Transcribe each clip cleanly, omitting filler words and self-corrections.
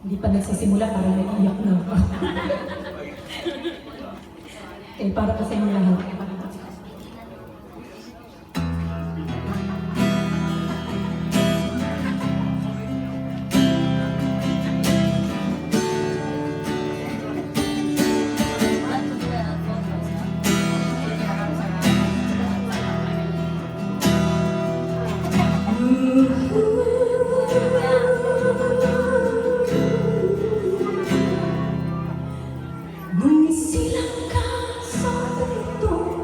Hindi pa nagsisimula, parang naiiyak na ako. Para pa sa inyo lahat. Nung isilang ka sa mundo,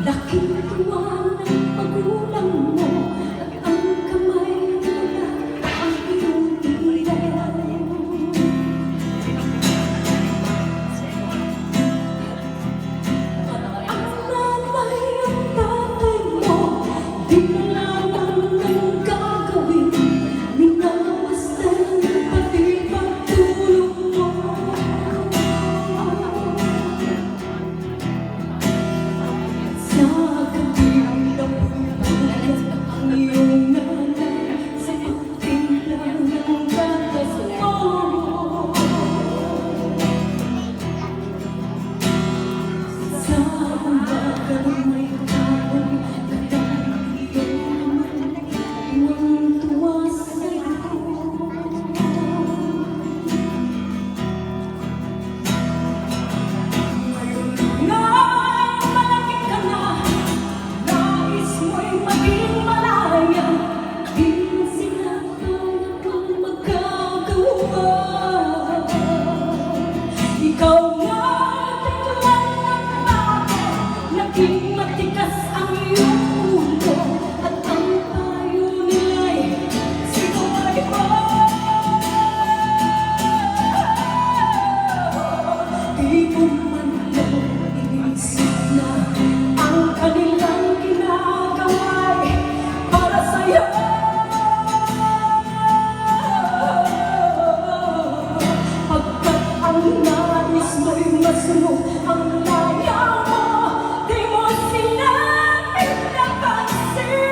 laking tuwa ng magulang mo, at ang kamay nila ang iyong ilaw. Ang nanay at tatay mo, di nalaman ng gagawin, minamasdan pati pagtulong mo. Sa gabi na pupunan ang iyong nanay sa pagtimpla ng gatas mo. Sa umaga may tawag at ang iyong tuwang-tuwa sa'yo. Ngayon malaki ka na, nais mo'y maging malaya, di mo sila kang magagawa. Ikaw nga tingnan ng tao, naging matigas ang iyong ulo, at ang payo nila'y sinuway mo. Di mo man lang inisip na ang kanilang ginagawa'y para sa'yo. Pagkat ang nais mo'y masunod ang laya mo, di mo sila pinapansin.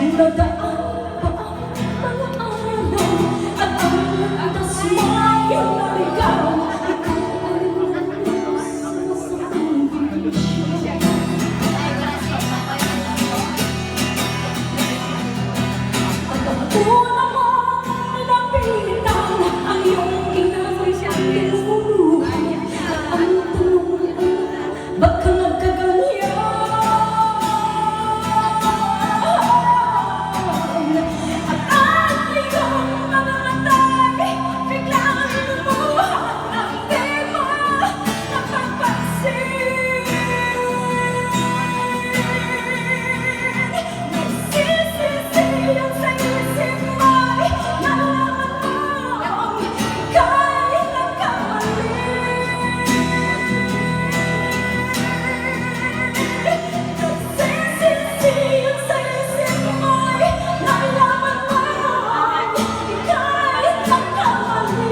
Ay nadaan pa ang mga araw, at ang landas mo'y naligaw. Ikaw ay lumabas sa kondisyon. At ang una mo nilapitan, ang iyong ginawa'y tinulungan. At ang tanong ay, ba't ka nagkaganyan? At ang iyong nangangatay, biglang lumuha ng di mo napapansin. Nagsisisiyan sa isip mo'y nalaman mong ika'y nagkamali. Nagsisisiyan sa isip mo'y nalaman mong ika'y nagkamali.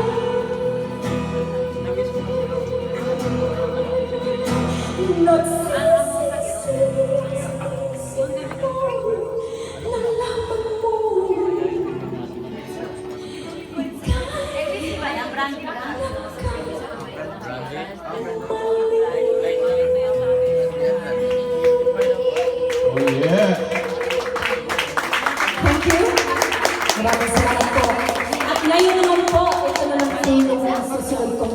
Oh yeah! Thank you. Maraming salamat po. At ngayon naman po, ito na lang po yung susunod kong